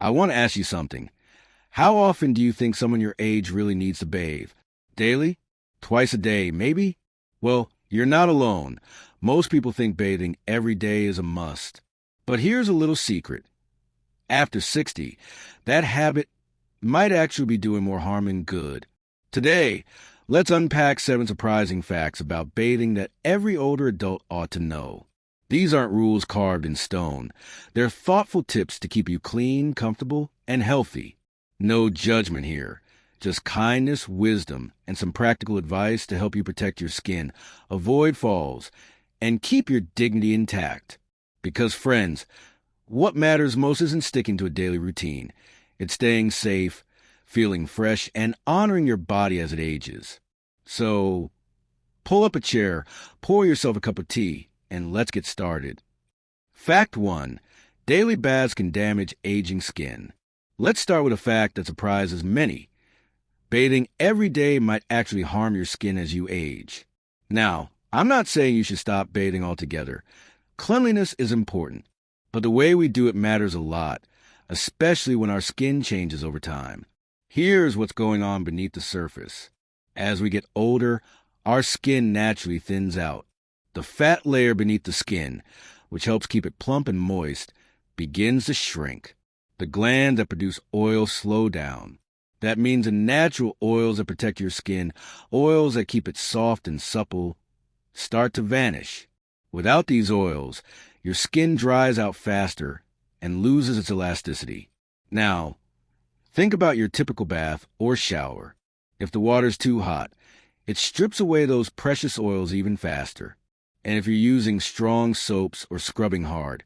I want to ask you something. How often do you think someone your age really needs to bathe? Daily? Twice a day, maybe? Well, you're not alone. Most people think bathing every day is a must. But here's a little secret. After 60, that habit might actually be doing more harm than good. Today, let's unpack 7 surprising facts about bathing that every older adult ought to know. These aren't rules carved in stone. They're thoughtful tips to keep you clean, comfortable, and healthy. No judgment here. Just kindness, wisdom, and some practical advice to help you protect your skin, avoid falls, and keep your dignity intact. Because, friends, what matters most isn't sticking to a daily routine. It's staying safe, feeling fresh, and honoring your body as it ages. So, pull up a chair, pour yourself a cup of tea, and let's get started. Fact 1. Daily baths can damage aging skin. Let's start with a fact that surprises many. Bathing every day might actually harm your skin as you age. Now, I'm not saying you should stop bathing altogether. Cleanliness is important, but the way we do it matters a lot, especially when our skin changes over time. Here's what's going on beneath the surface. As we get older, our skin naturally thins out. The fat layer beneath the skin, which helps keep it plump and moist, begins to shrink. The glands that produce oil slow down. That means the natural oils that protect your skin, oils that keep it soft and supple, start to vanish. Without these oils, your skin dries out faster and loses its elasticity. Now, think about your typical bath or shower. If the water's too hot, it strips away those precious oils even faster. And if you're using strong soaps or scrubbing hard,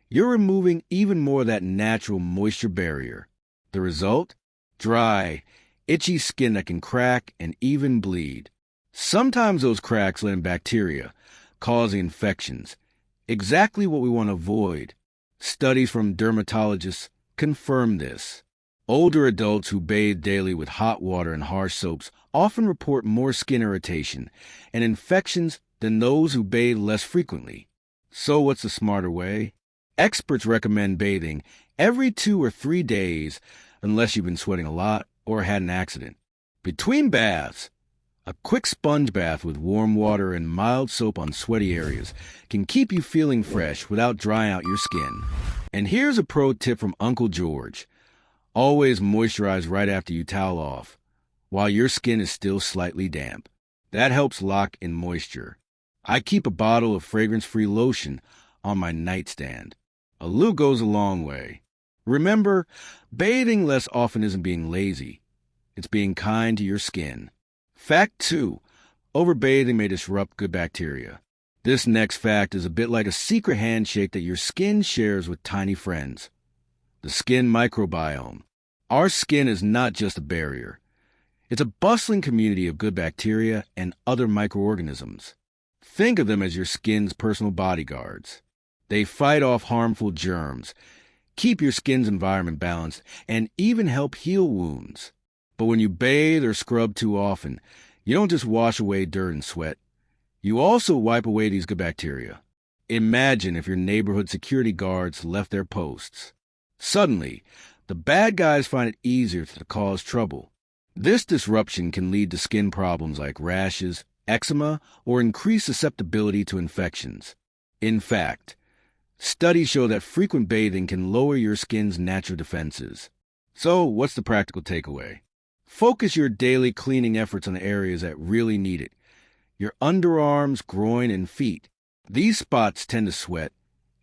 you're removing even more of that natural moisture barrier. The result? Dry, itchy skin that can crack and even bleed. Sometimes those cracks let in bacteria, causing infections. Exactly what we want to avoid. Studies from dermatologists confirm this. Older adults who bathe daily with hot water and harsh soaps often report more skin irritation and infections than those who bathe less frequently. So what's the smarter way? Experts recommend bathing every 2 or 3 days unless you've been sweating a lot or had an accident. Between baths, a quick sponge bath with warm water and mild soap on sweaty areas can keep you feeling fresh without drying out your skin. And here's a pro tip from Uncle George. Always moisturize right after you towel off, while your skin is still slightly damp. That helps lock in moisture. I keep a bottle of fragrance-free lotion on my nightstand. A little goes a long way. Remember, bathing less often isn't being lazy. It's being kind to your skin. Fact 2. Overbathing may disrupt good bacteria. This next fact is a bit like a secret handshake that your skin shares with tiny friends. The skin microbiome. Our skin is not just a barrier. It's a bustling community of good bacteria and other microorganisms. Think of them as your skin's personal bodyguards. They fight off harmful germs, keep your skin's environment balanced, and even help heal wounds. But when you bathe or scrub too often, you don't just wash away dirt and sweat. You also wipe away these good bacteria. Imagine if your neighborhood security guards left their posts. Suddenly, the bad guys find it easier to cause trouble. This disruption can lead to skin problems like rashes, eczema, or increased susceptibility to infections. In fact, studies show that frequent bathing can lower your skin's natural defenses. So, what's the practical takeaway? Focus your daily cleaning efforts on the areas that really need it. Your underarms, groin, and feet. These spots tend to sweat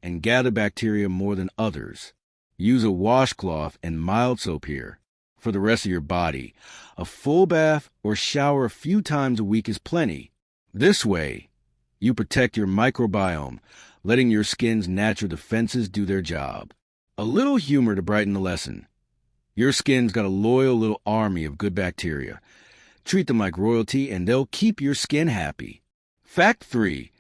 and gather bacteria more than others. Use a washcloth and mild soap here. For the rest of your body, a full bath or shower a few times a week is plenty. This way, you protect your microbiome, letting your skin's natural defenses do their job. A little humor to brighten the lesson. Your skin's got a loyal little army of good bacteria. Treat them like royalty and they'll keep your skin happy. Fact 3.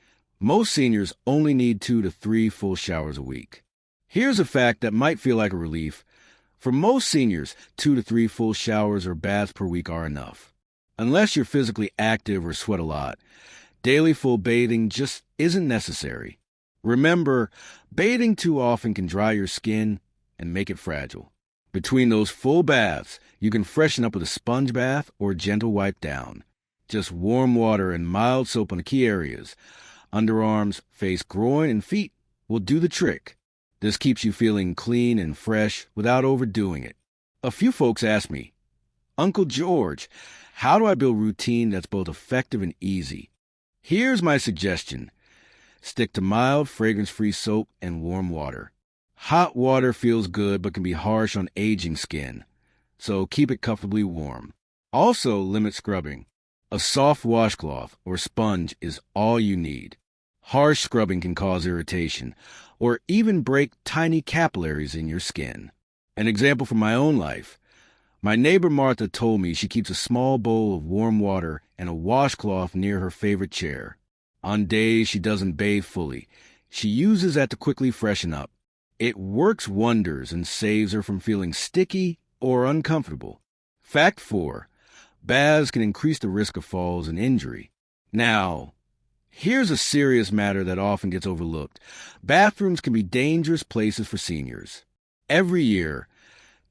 Most seniors only need 2 to 3 full showers a week. Here's a fact that might feel like a relief. For most seniors, 2 to 3 full showers or baths per week are enough. Unless you're physically active or sweat a lot, daily full bathing just isn't necessary. Remember, bathing too often can dry your skin and make it fragile. Between those full baths, you can freshen up with a sponge bath or a gentle wipe down. Just warm water and mild soap on the key areas. Underarms, face, groin, and feet will do the trick. This keeps you feeling clean and fresh without overdoing it. A few folks ask me, Uncle George, how do I build routine that's both effective and easy? Here's my suggestion. Stick to mild, fragrance-free soap and warm water. Hot water feels good but can be harsh on aging skin, so keep it comfortably warm. Also, limit scrubbing. A soft washcloth or sponge is all you need. Harsh scrubbing can cause irritation or even break tiny capillaries in your skin. An example from my own life. My neighbor Martha told me she keeps a small bowl of warm water and a washcloth near her favorite chair. On days she doesn't bathe fully, she uses that to quickly freshen up. It works wonders and saves her from feeling sticky or uncomfortable. Fact 4. Baths can increase the risk of falls and injury. Now, here's a serious matter that often gets overlooked. Bathrooms can be dangerous places for seniors. Every year,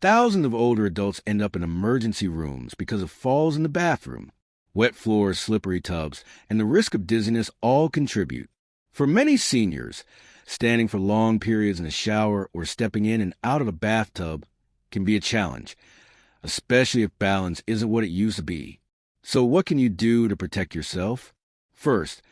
thousands of older adults end up in emergency rooms because of falls in the bathroom. Wet floors, slippery tubs, and the risk of dizziness all contribute. For many seniors, standing for long periods in a shower or stepping in and out of a bathtub can be a challenge, especially if balance isn't what it used to be. So what can you do to protect yourself? First,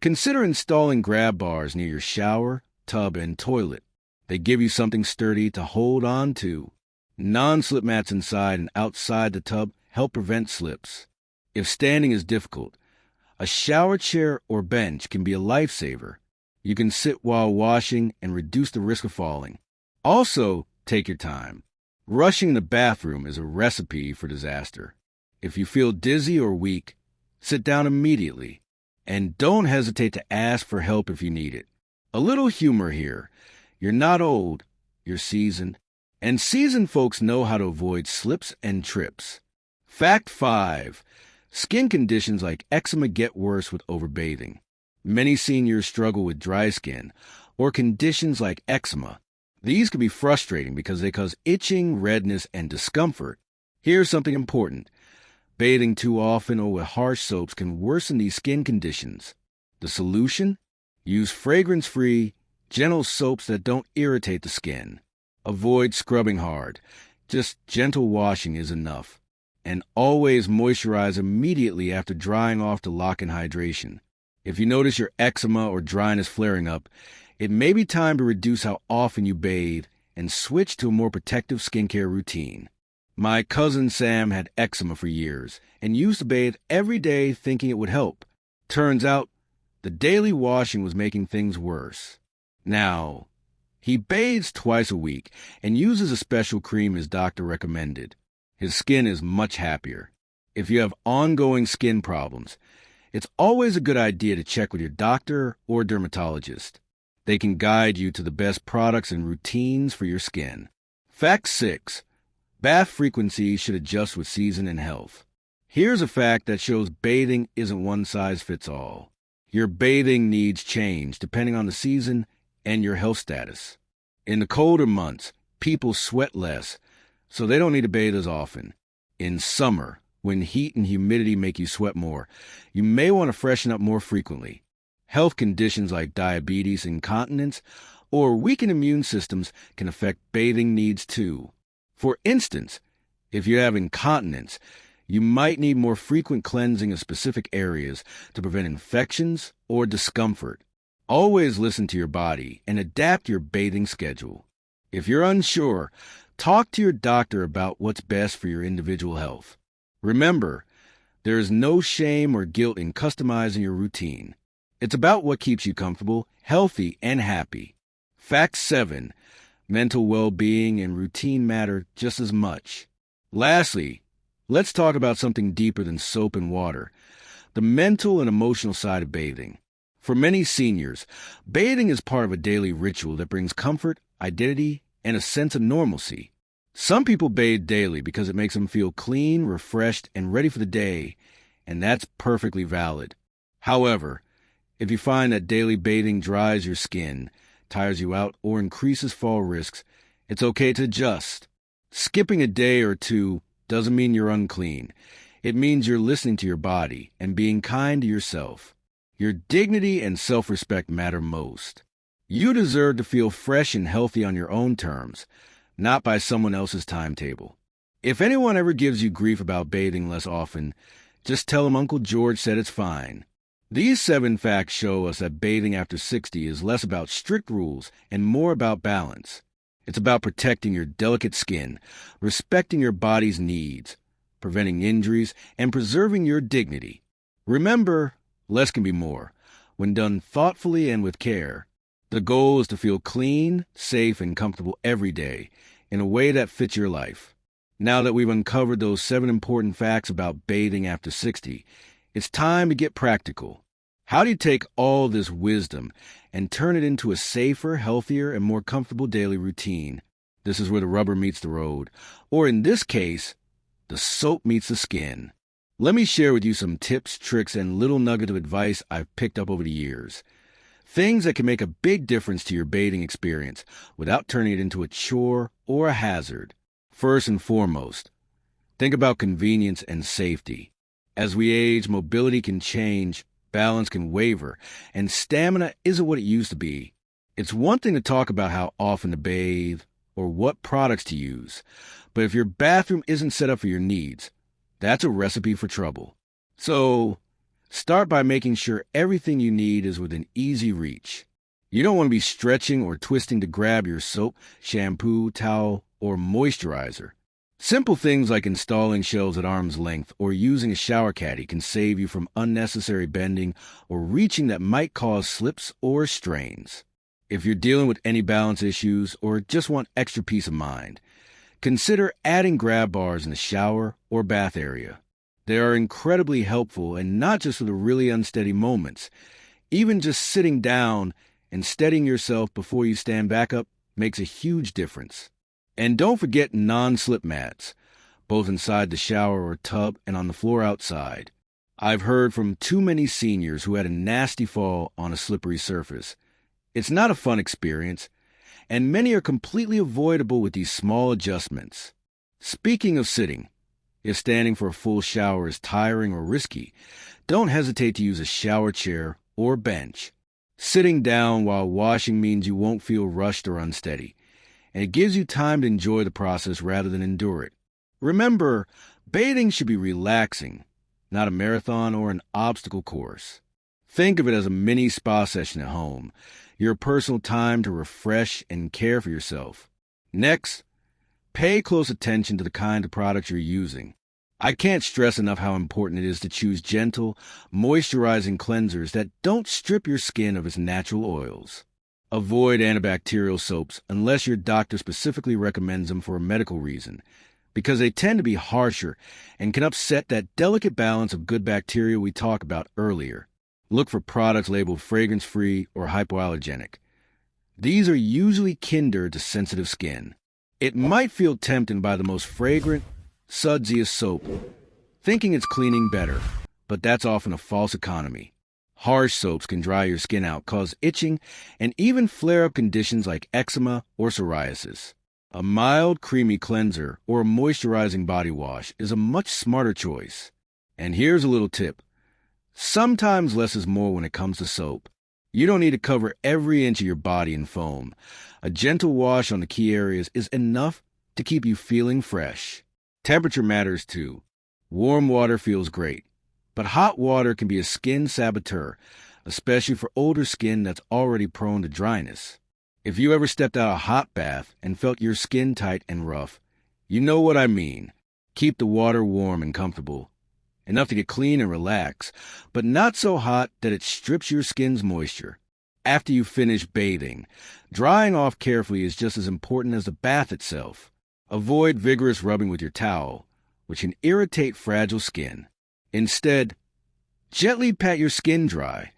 consider installing grab bars near your shower, tub, and toilet. They give you something sturdy to hold on to. Non-slip mats inside and outside the tub help prevent slips. If standing is difficult, a shower chair or bench can be a lifesaver. You can sit while washing and reduce the risk of falling. Also, take your time. Rushing the bathroom is a recipe for disaster. If you feel dizzy or weak, sit down immediately. And don't hesitate to ask for help if you need it. A little humor here. You're not old, you're seasoned. And seasoned folks know how to avoid slips and trips. Fact 5. Skin conditions like eczema get worse with overbathing. Many seniors struggle with dry skin or conditions like eczema. These can be frustrating because they cause itching, redness, and discomfort. Here's something important. Bathing too often or with harsh soaps can worsen these skin conditions. The solution? Use fragrance-free, gentle soaps that don't irritate the skin. Avoid scrubbing hard. Just gentle washing is enough. And always moisturize immediately after drying off to lock in hydration. If you notice your eczema or dryness flaring up, it may be time to reduce how often you bathe and switch to a more protective skincare routine. My cousin Sam had eczema for years and used to bathe every day thinking it would help. Turns out, the daily washing was making things worse. Now, he bathes twice a week and uses a special cream his doctor recommended. His skin is much happier. If you have ongoing skin problems, it's always a good idea to check with your doctor or dermatologist. They can guide you to the best products and routines for your skin. Fact 6. Bath frequency should adjust with season and health. Here's a fact that shows bathing isn't one size fits all. Your bathing needs change depending on the season and your health status. In the colder months, people sweat less, so they don't need to bathe as often. In summer, when heat and humidity make you sweat more, you may want to freshen up more frequently. Health conditions like diabetes, incontinence, or weakened immune systems can affect bathing needs too. For instance, if you have incontinence, you might need more frequent cleansing of specific areas to prevent infections or discomfort. Always listen to your body and adapt your bathing schedule. If you're unsure, talk to your doctor about what's best for your individual health. Remember, there is no shame or guilt in customizing your routine. It's about what keeps you comfortable, healthy, and happy. Fact 7. Mental well-being and routine matter just as much. Lastly, let's talk about something deeper than soap and water, the mental and emotional side of bathing. For many seniors, bathing is part of a daily ritual that brings comfort, identity, and a sense of normalcy. Some people bathe daily because it makes them feel clean, refreshed, and ready for the day, and that's perfectly valid. However, if you find that daily bathing dries your skin, tires you out, or increases fall risks, it's okay to adjust. Skipping a day or two doesn't mean you're unclean. It means you're listening to your body and being kind to yourself. Your dignity and self-respect matter most. You deserve to feel fresh and healthy on your own terms, not by someone else's timetable. If anyone ever gives you grief about bathing less often, just tell them Uncle George said it's fine. These 7 facts show us that bathing after 60 is less about strict rules and more about balance. It's about protecting your delicate skin, respecting your body's needs, preventing injuries, and preserving your dignity. Remember, less can be more, when done thoughtfully and with care. The goal is to feel clean, safe, and comfortable every day, in a way that fits your life. Now that we've uncovered those 7 important facts about bathing after 60, it's time to get practical. How do you take all this wisdom and turn it into a safer, healthier, and more comfortable daily routine? This is where the rubber meets the road, or in this case, the soap meets the skin. Let me share with you some tips, tricks, and little nuggets of advice I've picked up over the years. Things that can make a big difference to your bathing experience without turning it into a chore or a hazard. First and foremost, think about convenience and safety. As we age, mobility can change, balance can waver, and stamina isn't what it used to be. It's one thing to talk about how often to bathe or what products to use, but if your bathroom isn't set up for your needs, that's a recipe for trouble. So, start by making sure everything you need is within easy reach. You don't want to be stretching or twisting to grab your soap, shampoo, towel, or moisturizer. Simple things like installing shelves at arm's length or using a shower caddy can save you from unnecessary bending or reaching that might cause slips or strains. If you're dealing with any balance issues or just want extra peace of mind, consider adding grab bars in the shower or bath area. They are incredibly helpful, and not just for the really unsteady moments. Even just sitting down and steadying yourself before you stand back up makes a huge difference. And don't forget non-slip mats, both inside the shower or tub and on the floor outside. I've heard from too many seniors who had a nasty fall on a slippery surface. It's not a fun experience, and many are completely avoidable with these small adjustments. Speaking of sitting, if standing for a full shower is tiring or risky, don't hesitate to use a shower chair or bench. Sitting down while washing means you won't feel rushed or unsteady, and it gives you time to enjoy the process rather than endure it. Remember, bathing should be relaxing, not a marathon or an obstacle course. Think of it as a mini spa session at home, your personal time to refresh and care for yourself. Next, pay close attention to the kind of products you're using. I can't stress enough how important it is to choose gentle, moisturizing cleansers that don't strip your skin of its natural oils. Avoid antibacterial soaps unless your doctor specifically recommends them for a medical reason, because they tend to be harsher and can upset that delicate balance of good bacteria we talked about earlier. Look for products labeled fragrance-free or hypoallergenic. These are usually kinder to sensitive skin. It might feel tempting by the most fragrant, sudsiest soap, thinking it's cleaning better, but that's often a false economy. Harsh soaps can dry your skin out, cause itching, and even flare up conditions like eczema or psoriasis. A mild, creamy cleanser or a moisturizing body wash is a much smarter choice. And here's a little tip. Sometimes less is more when it comes to soap. You don't need to cover every inch of your body in foam. A gentle wash on the key areas is enough to keep you feeling fresh. Temperature matters too. Warm water feels great, but hot water can be a skin saboteur, especially for older skin that's already prone to dryness. If you ever stepped out a hot bath and felt your skin tight and rough, you know what I mean. Keep the water warm and comfortable, enough to get clean and relax, but not so hot that it strips your skin's moisture. After you finish bathing, drying off carefully is just as important as the bath itself. Avoid vigorous rubbing with your towel, which can irritate fragile skin. Instead, gently pat your skin dry,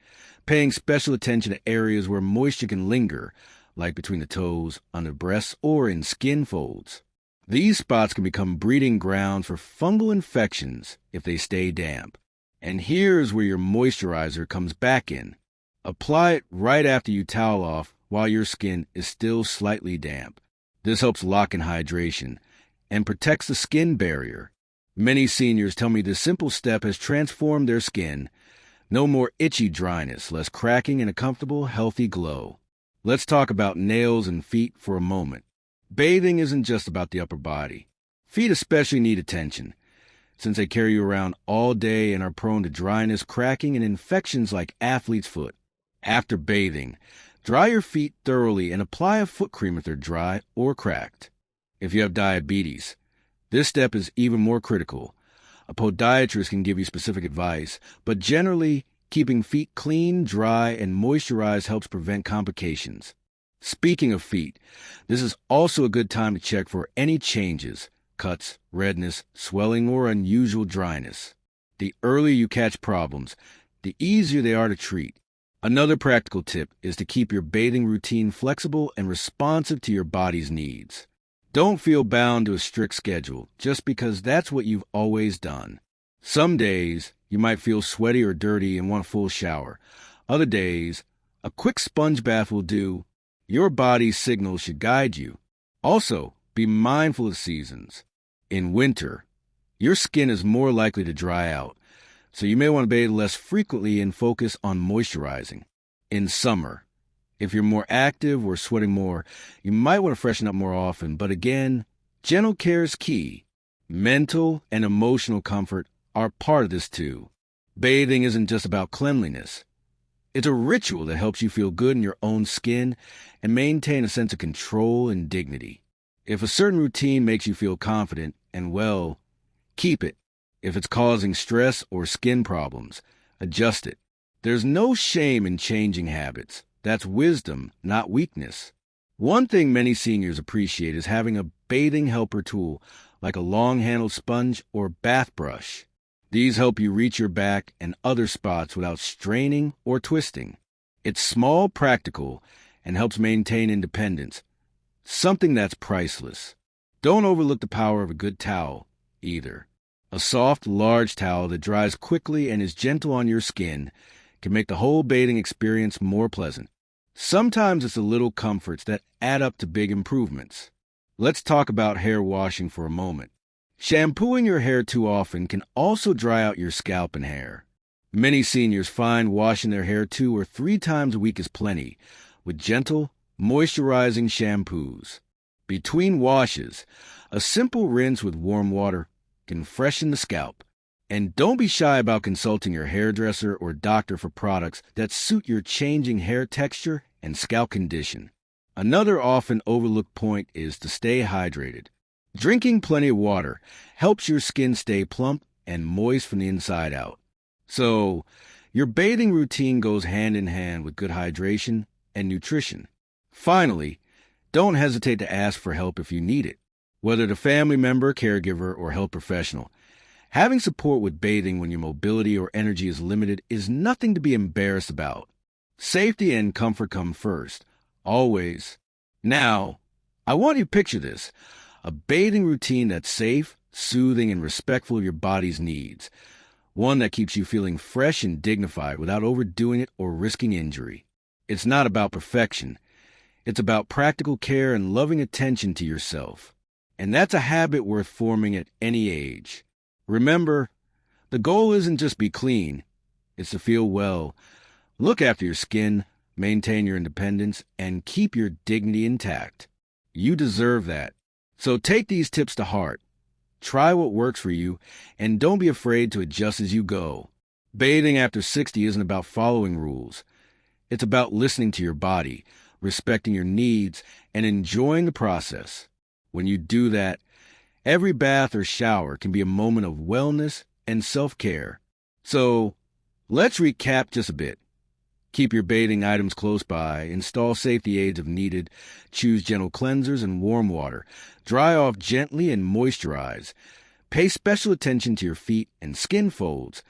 paying special attention to areas where moisture can linger, like between the toes, on the breasts, or in skin folds. These spots can become breeding grounds for fungal infections if they stay damp. And here's where your moisturizer comes back in. Apply it right after you towel off while your skin is still slightly damp. This helps lock in hydration and protects the skin barrier. Many seniors tell me this simple step has transformed their skin. No more itchy dryness, less cracking, and a comfortable, healthy glow. Let's talk about nails and feet for a moment. Bathing isn't just about the upper body. Feet especially need attention, since they carry you around all day and are prone to dryness, cracking, and infections like athlete's foot. After bathing, dry your feet thoroughly and apply a foot cream if they're dry or cracked. If you have diabetes, this step is even more critical. A podiatrist can give you specific advice, but generally, keeping feet clean, dry, and moisturized helps prevent complications. Speaking of feet, this is also a good time to check for any changes, cuts, redness, swelling, or unusual dryness. The earlier you catch problems, the easier they are to treat. Another practical tip is to keep your bathing routine flexible and responsive to your body's needs. Don't feel bound to a strict schedule just because that's what you've always done. Some days, you might feel sweaty or dirty and want a full shower. Other days, a quick sponge bath will do. Your body's signals should guide you. Also, be mindful of seasons. In winter, your skin is more likely to dry out, so you may want to bathe less frequently and focus on moisturizing. In summer, if you're more active or sweating more, you might want to freshen up more often, but again, gentle care is key. Mental and emotional comfort are part of this too. Bathing isn't just about cleanliness. It's a ritual that helps you feel good in your own skin and maintain a sense of control and dignity. If a certain routine makes you feel confident and well, keep it. If it's causing stress or skin problems, adjust it. There's no shame in changing habits. That's wisdom, not weakness. One thing many seniors appreciate is having a bathing helper tool, like a long-handled sponge or bath brush. These help you reach your back and other spots without straining or twisting. It's small, practical, and helps maintain independence, something that's priceless. Don't overlook the power of a good towel, either. A soft, large towel that dries quickly and is gentle on your skin can make the whole bathing experience more pleasant. Sometimes it's the little comforts that add up to big improvements. Let's talk about hair washing for a moment. Shampooing your hair too often can also dry out your scalp and hair. Many seniors find washing their hair 2 or 3 times a week is plenty, with gentle, moisturizing shampoos. Between washes, a simple rinse with warm water can freshen the scalp. And don't be shy about consulting your hairdresser or doctor for products that suit your changing hair texture and scalp condition. Another often overlooked point is to stay hydrated. Drinking plenty of water helps your skin stay plump and moist from the inside out. So, your bathing routine goes hand in hand with good hydration and nutrition. Finally, don't hesitate to ask for help if you need it, whether the family member, caregiver, or health professional. Having support with bathing when your mobility or energy is limited is nothing to be embarrassed about. Safety and comfort come first, always. Now, I want you to picture this, a bathing routine that's safe, soothing, and respectful of your body's needs. One that keeps you feeling fresh and dignified without overdoing it or risking injury. It's not about perfection. It's about practical care and loving attention to yourself. And that's a habit worth forming at any age. Remember, the goal isn't just be clean, it's to feel well, look after your skin, maintain your independence, and keep your dignity intact. You deserve that. So take these tips to heart. Try what works for you, and don't be afraid to adjust as you go. Bathing after 60 isn't about following rules. It's about listening to your body, respecting your needs, and enjoying the process. When you do that, every bath or shower can be a moment of wellness and self-care. So, let's recap just a bit. Keep your bathing items close by, install safety aids if needed, choose gentle cleansers and warm water, dry off gently and moisturize. Pay special attention to your feet and skin folds.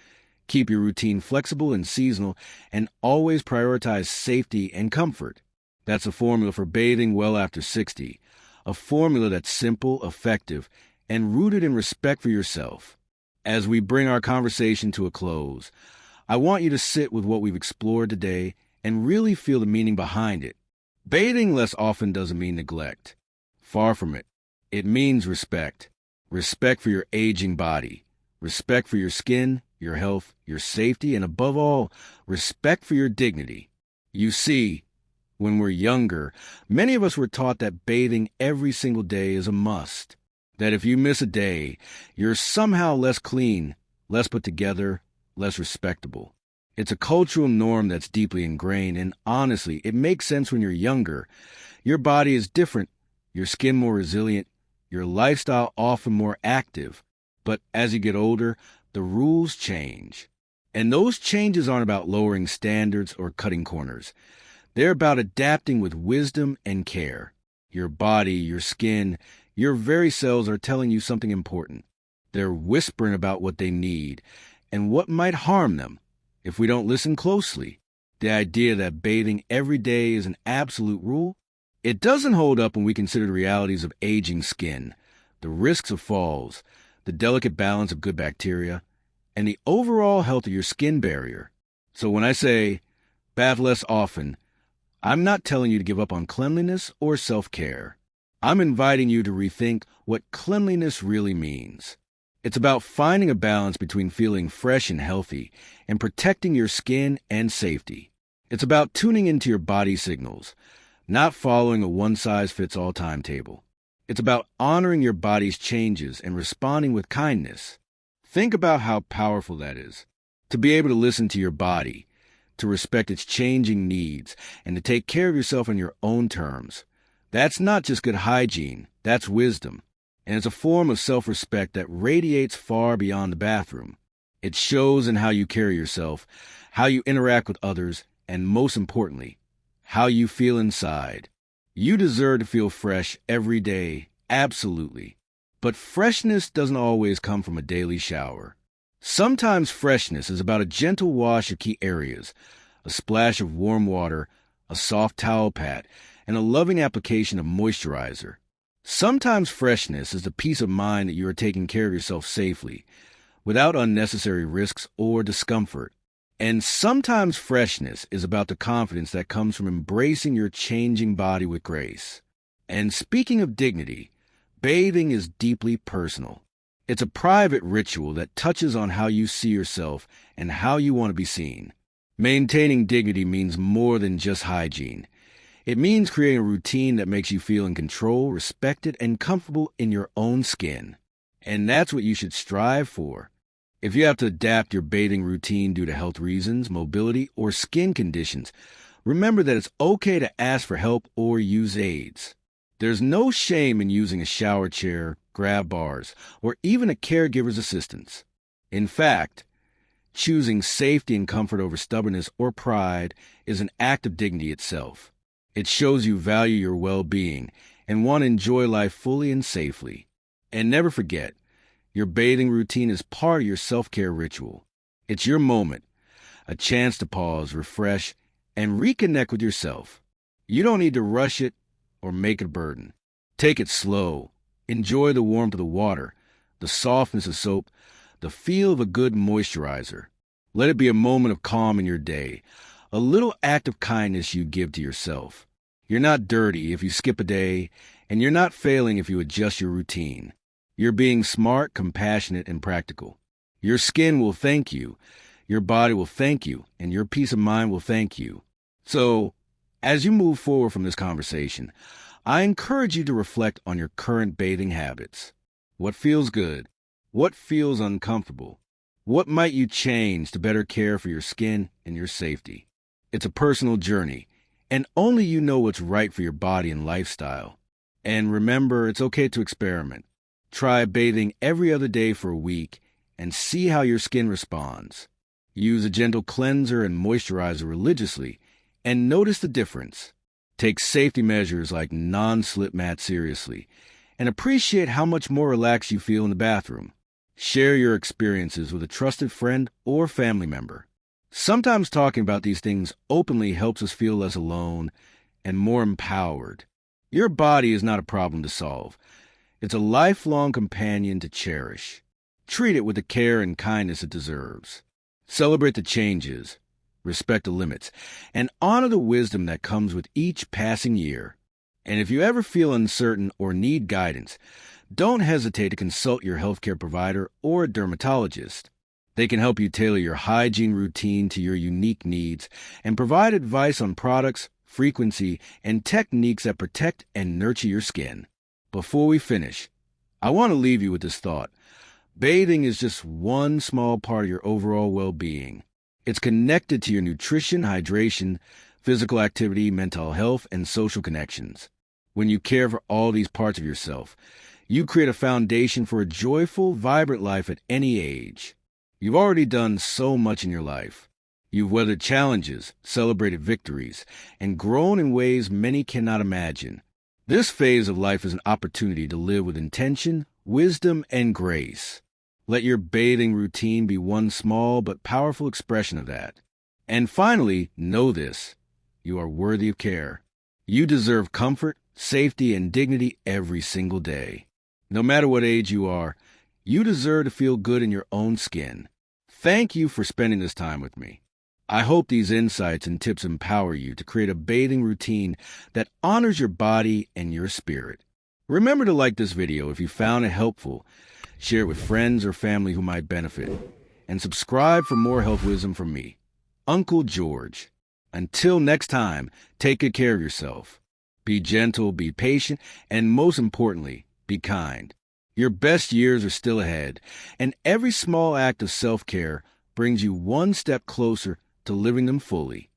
Keep your routine flexible and seasonal, and always prioritize safety and comfort. That's a formula for bathing well after 60. A formula that's simple, effective, and rooted in respect for yourself. As we bring our conversation to a close, I want you to sit with what we've explored today and really feel the meaning behind it. Bathing less often doesn't mean neglect. Far from it. It means respect. Respect for your aging body. Respect for your skin, your health, your safety, and above all, respect for your dignity. You see, when we're younger, many of us were taught that bathing every single day is a must. That if you miss a day, you're somehow less clean, less put together, less respectable. It's a cultural norm that's deeply ingrained, and honestly, it makes sense when you're younger. Your body is different, your skin more resilient, your lifestyle often more active. But as you get older, the rules change. And those changes aren't about lowering standards or cutting corners. They're about adapting with wisdom and care. Your body, your skin, your very cells are telling you something important. They're whispering about what they need and what might harm them if we don't listen closely. The idea that bathing every day is an absolute rule, it doesn't hold up when we consider the realities of aging skin, the risks of falls, the delicate balance of good bacteria, and the overall health of your skin barrier. So when I say bath less often, I'm not telling you to give up on cleanliness or self-care. I'm inviting you to rethink what cleanliness really means. It's about finding a balance between feeling fresh and healthy and protecting your skin and safety. It's about tuning into your body signals, not following a one-size-fits-all timetable. It's about honoring your body's changes and responding with kindness. Think about how powerful that is. To be able to listen to your body, to respect its changing needs, and to take care of yourself on your own terms. That's not just good hygiene, that's wisdom. And it's a form of self-respect that radiates far beyond the bathroom. It shows in how you carry yourself, how you interact with others, and most importantly, how you feel inside. You deserve to feel fresh every day, absolutely. But freshness doesn't always come from a daily shower. Sometimes freshness is about a gentle wash of key areas, a splash of warm water, a soft towel pat, and a loving application of moisturizer. Sometimes freshness is the peace of mind that you are taking care of yourself safely, without unnecessary risks or discomfort. And sometimes freshness is about the confidence that comes from embracing your changing body with grace. And speaking of dignity, bathing is deeply personal. It's a private ritual that touches on how you see yourself and how you want to be seen. Maintaining dignity means more than just hygiene. It means creating a routine that makes you feel in control, respected, and comfortable in your own skin. And that's what you should strive for. If you have to adapt your bathing routine due to health reasons, mobility, or skin conditions, remember that it's okay to ask for help or use aids. There's no shame in using a shower chair, grab bars, or even a caregiver's assistance. In fact, choosing safety and comfort over stubbornness or pride is an act of dignity itself. It shows you value your well-being and want to enjoy life fully and safely. And never forget, your bathing routine is part of your self-care ritual. It's your moment, a chance to pause, refresh, and reconnect with yourself. You don't need to rush it or make it a burden. Take it slow. Enjoy the warmth of the water, the softness of soap, the feel of a good moisturizer. Let it be a moment of calm in your day, a little act of kindness you give to yourself. You're not dirty if you skip a day, and you're not failing if you adjust your routine. You're being smart, compassionate, and practical. Your skin will thank you, your body will thank you, and your peace of mind will thank you. So, as you move forward from this conversation, I encourage you to reflect on your current bathing habits. What feels good? What feels uncomfortable? What might you change to better care for your skin and your safety? It's a personal journey, and only you know what's right for your body and lifestyle. And remember, it's okay to experiment. Try bathing every other day for a week and see how your skin responds. Use a gentle cleanser and moisturizer religiously and notice the difference. Take safety measures like non-slip mat seriously and appreciate how much more relaxed you feel in the bathroom. Share your experiences with a trusted friend or family member. Sometimes talking about these things openly helps us feel less alone and more empowered. Your body is not a problem to solve. It's a lifelong companion to cherish. Treat it with the care and kindness it deserves. Celebrate the changes, respect the limits, and honor the wisdom that comes with each passing year. And if you ever feel uncertain or need guidance, don't hesitate to consult your healthcare provider or a dermatologist. They can help you tailor your hygiene routine to your unique needs and provide advice on products, frequency, and techniques that protect and nurture your skin. Before we finish, I want to leave you with this thought. Bathing is just one small part of your overall well-being. It's connected to your nutrition, hydration, physical activity, mental health, and social connections. When you care for all these parts of yourself, you create a foundation for a joyful, vibrant life at any age. You've already done so much in your life. You've weathered challenges, celebrated victories, and grown in ways many cannot imagine. This phase of life is an opportunity to live with intention, wisdom, and grace. Let your bathing routine be one small but powerful expression of that. And finally, know this: you are worthy of care. You deserve comfort, safety, and dignity every single day. No matter what age you are, you deserve to feel good in your own skin. Thank you for spending this time with me. I hope these insights and tips empower you to create a bathing routine that honors your body and your spirit. Remember to like this video if you found it helpful, share it with friends or family who might benefit, and subscribe for more health wisdom from me, Uncle George. Until next time, take good care of yourself. Be gentle, be patient, and most importantly, be kind. Your best years are still ahead, and every small act of self-care brings you one step closer to living them fully.